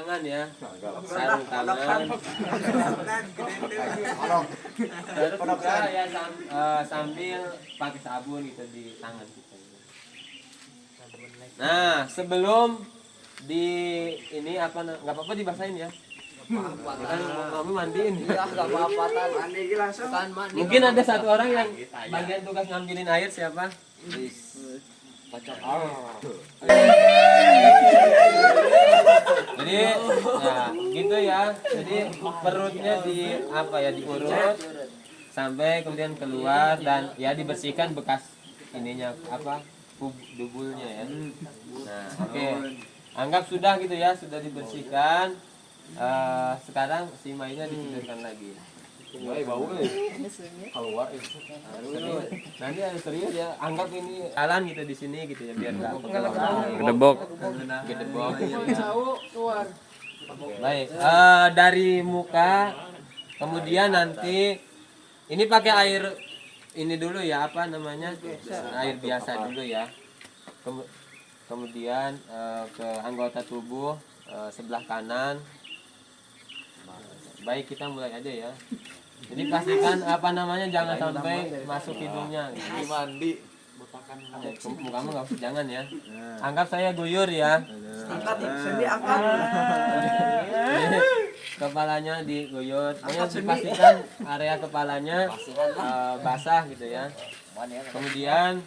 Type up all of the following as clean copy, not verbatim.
tangan ya, sarung tangan. Terus juga ya sambil pakai sabun gitu di tangan kita. Nah sebelum di ini apa nggak apa-apa dibasahin ya. Kan kami mandiin. Iya, enggak apa-apa tan. Mandi langsung. Mungkin ada satu orang yang bagian tugas ngambilin air siapa? Jadi ya gitu ya. Jadi perutnya di apa ya diurut sampai kemudian keluar dan ya dibersihkan bekas ininya apa dubulnya ya. Nah, oke. Anggap sudah gitu ya, sudah dibersihkan. Sekarang si mainnya ditidurkan lagi. Bau keluar nanti ada serius ya, anggap ini jalan gitu di sini gitu ya biar nggak Gedebok. baik. Dari muka kemudian nanti ini pakai air ini dulu ya, apa namanya, air biasa dulu ya. Kemudian ke anggota tubuh sebelah kanan. Baik, kita mulai aja ya. Jadi pastikan apa namanya jangan sampai masuk hidungnya. Mandi. Kamu nggak usah, jangan ya. Anggap saya guyur ya. Angkat, sendi angkat. Kepalanya diguyur. Pokoknya dipastikan area kepalanya basah gitu ya. Kemudian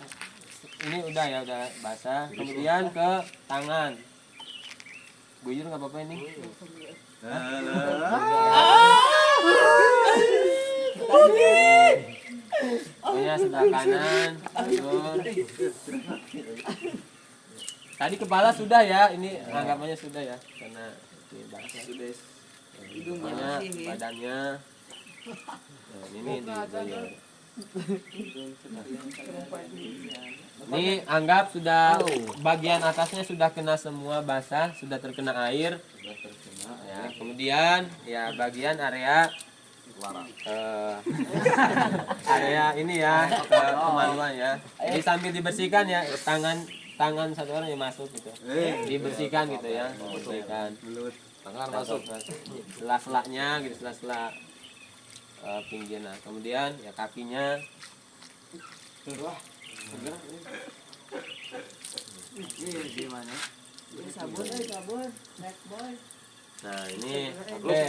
ini udah ya, udah basah. Kemudian ke tangan. Guyur nggak apa-apa ini. Pokoknya sebelah kanan, guyur. Tadi kepala sudah ya, ini anggapannya sudah ya, karena ini basah. Pokoknya badannya. Nah, ini diguyur. Ini anggap sudah bagian atasnya sudah kena semua basah, sudah terkena air. Ya, kemudian ya bagian area area ini ya kemaluan ya. Jadi sambil dibersihkan ya, tangan satu orang yang masuk gitu. Dibersihkan gitu ya, dibersihkan. Tangan masuk sela-selanya gitu, sela-sela pinggir. Nah, kemudian ya kakinya. Gimana? Sabun, black boy. Nah, ini oke.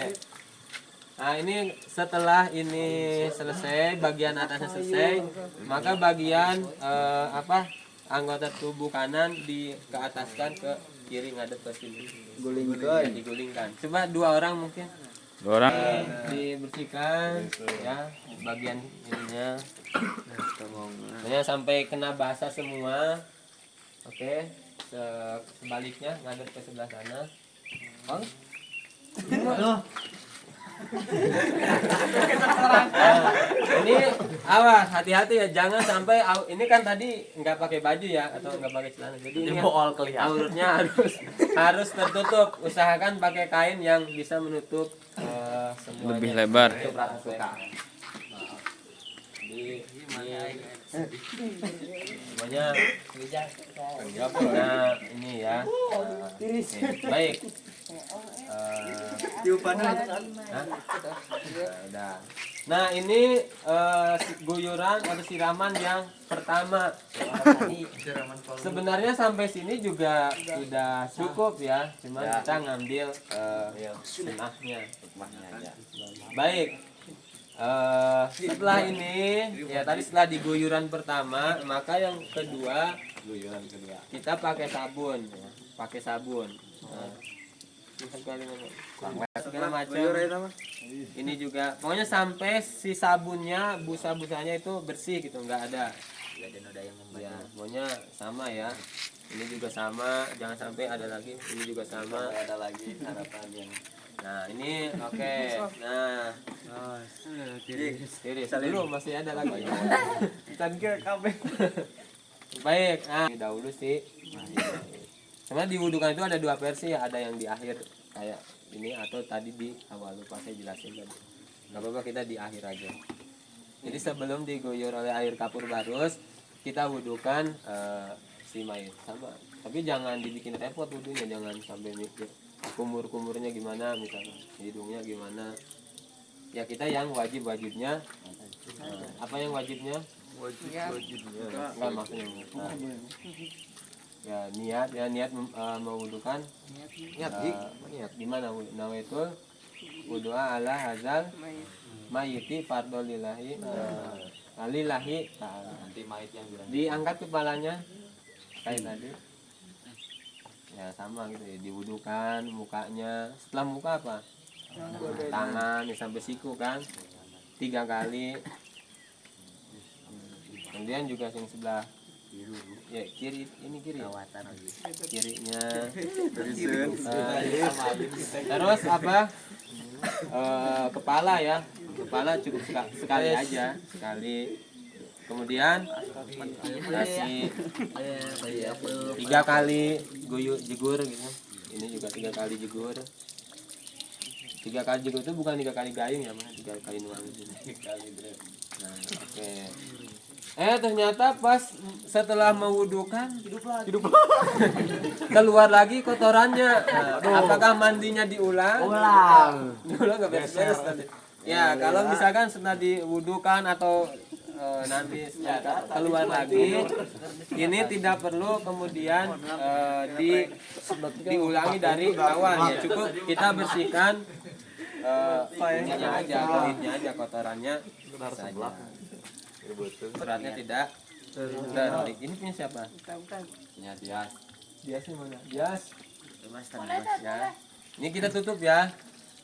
Nah, ini setelah ini selesai, bagian atasnya selesai, maka bagian anggota tubuh kanan keataskan ke kiri ngadep ke sini. Digulingkan. Coba 2 orang mungkin. 2 orang. Dibersihkan ya bagian ininya. Pokoknya sampai kena basah semua. Oke. Sebaliknya ngadep ke sebelah sana. Ini awas, hati-hati ya, jangan sampai ini kan tadi nggak pakai baju ya atau nggak pakai celana, jadi ini auratnya harus tertutup. Usahakan pakai kain yang bisa menutup semuanya. Lebih lebar. Semuanya. Nah ini ya. Baik. Nah ini guyuran atau siraman yang pertama. Sebenarnya sampai sini juga sudah cukup ya, cuma kita ngambil sunahnya. Baik. Setelah ini ya, tadi setelah diguyuran pertama, maka yang kedua kita pakai sabun ya. Pakai sabun. Segala macam. Ini juga pokoknya sampai si sabunnya, busa-busanya itu bersih gitu, nggak ada. Ya, pokoknya sama ya. Ini juga sama, jangan sampai ada lagi. Ini juga sama, ada lagi harapannya. Nah ini oke. Nah tiris dulu, masih ada lagi. Baik. Nah ini dahulu sih. Sebenarnya di wudukan itu ada 2 versi ya, ada yang di akhir kayak ini atau tadi di awal, lupa saya jelasin tadi. Gak apa-apa, kita di akhir aja. Jadi sebelum diguyur oleh air kapur barus, kita wudukan si mayit sama. Tapi jangan dibikin repot wudunya, jangan sampai mikir kumur-kumurnya gimana misalnya, hidungnya gimana. Ya kita yang wajibnya apa yang wajibnya? Enggak maksudnya. Nah, ya niat mewudukan. Niat gimana nawaitul wudu'a ala hazal mayyiti fardhu lillahi lillahi ta'ala. Nanti mayit yang bilang. Diangkat kepalanya kayak tadi. Ya sama gitu ya, diwudukan mukanya. Setelah muka apa? Tangan sampai siku kan 3 kali. Kemudian juga yang sebelah ya kiri, ini kiri kirinya. Terus apa? Kepala ya, kepala cukup sekali aja, sekali. Kemudian kasih 3 kali jegur gitu. Ini juga 3 kali jegur. 3 kali jegur itu bukan 3 kali gayung ya, 3 kali nuang gitu. Nah, oke. Ternyata pas setelah mewudukan hidup keluar lagi kotorannya. Nah, apakah mandinya diulang? Diulang nggak beres-beres nanti. Ya, kalau misalkan setelah diwudukan atau nanti keluar lagi, ini tidak perlu kemudian diulangi dari awal ya. Cukup kita bersihkan ininya aja, kulitnya aja, kotorannya saja. Seratnya tidak terbalik. Ini punya siapa? Punya Dias. Diasnya mana? Dias. Ya. Ini kita tutup ya.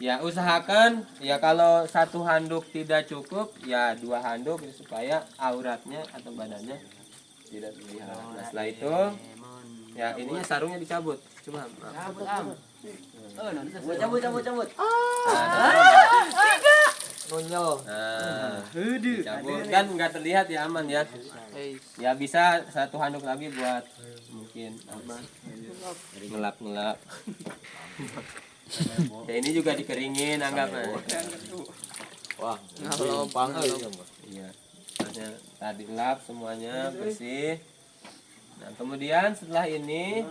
Ya usahakan ya kalau 1 handuk tidak cukup ya 2 handuk supaya auratnya atau badannya tidak terlihat. Nah setelah itu ya ininya sarungnya dicabut. Coba. Cabut. Nonyol. Nah, dicabut kan nggak terlihat ya, aman ya. Ya bisa 1 handuk lagi buat mungkin apa? Ngelap. Ya ini juga dikeringin anggapnya. Wah, gampang. Iya. Tadi lap semuanya bersih. Nah, kemudian setelah ini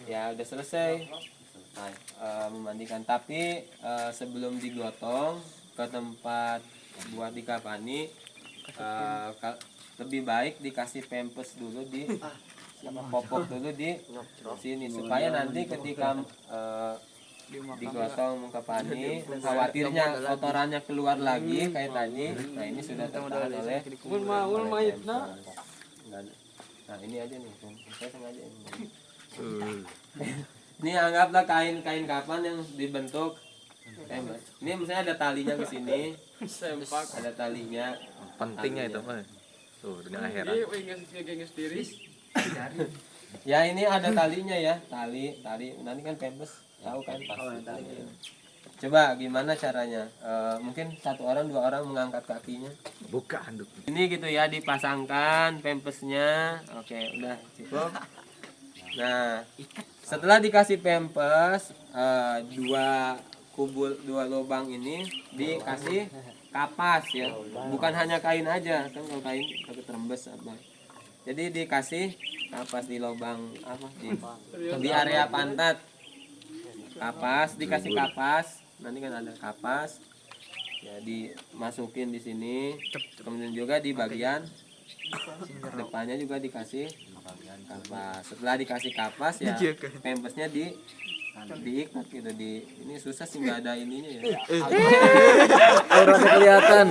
ya udah selesai memandikan, tapi sebelum digotong ke tempat buat dikafani lebih baik dikasih pempes dulu di popok dulu di sini supaya nanti ketika digotong mengkafani khawatirnya kotorannya keluar lagi kayak tadi. Nah ini sudah tertahan oleh nah ini aja nih saya sengaja ini. Ini anggaplah kain kapan yang dibentuk. Ini misalnya ada talinya ke sini. Ada talinya. Pentingnya itu mah. Tuh, dunia akhirat. Ya ini ada talinya ya, tali. Nanti kan pempes, tahu kan tali. Coba gimana caranya? Mungkin 1 orang 2 orang mengangkat kakinya. Buka handuk. Ini gitu ya, dipasangkan pempesnya. Oke, udah cukup. Nah, setelah dikasih pempes 2 lubang ini dikasih kapas ya, bukan hanya kain aja kan, kalau kain takut rembes apa. Jadi dikasih kapas di lubang apa di area pantat. Kapas, dikasih kapas, nanti kan ada kapas. Ya dimasukin di sini. Kemudian juga di bagian depannya juga dikasih kapas. Setelah dikasih kapas ya pempesnya diikat gitu ini susah sih nggak ada ininya ya. Auratnya kelihatan.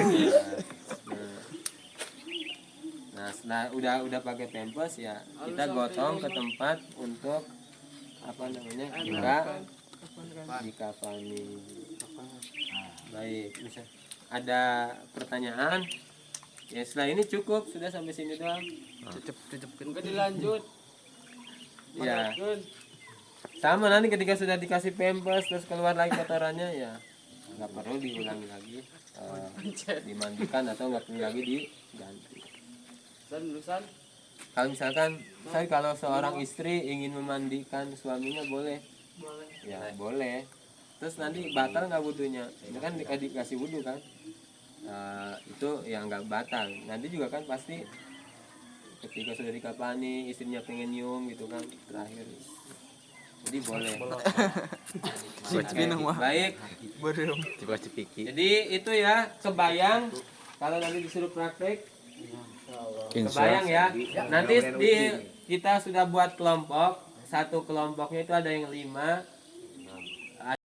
Nah setelah udah pakai pempes ya kita gotong ke tempat untuk apa namanya dikafani. Baik, bisa ada pertanyaan? Ya setelah ini cukup, sudah sampai sini doang. Enggak dilanjut. Ya. Sama nanti ketika sudah dikasih pempes terus keluar lagi kotorannya ya nggak perlu diulangi lagi, dimandikan atau nggak perlu lagi diganti. Kalau misalkan kalau seorang istri ingin memandikan suaminya boleh. Ya boleh. Terus nanti batal nggak wudunya? Ini kan dikasih wudu kan? Itu ya nggak batal. Nanti juga kan pasti ketika sudah dikafani istrinya pengen nyium gitu kan terakhir. Jadi boleh. Bingung, Wah. Baik. Coba cepiki. Jadi itu ya, kebayang kalau nanti disuruh praktek. Kebayang ya. Nanti kita sudah buat kelompok. Satu kelompoknya itu ada yang 5,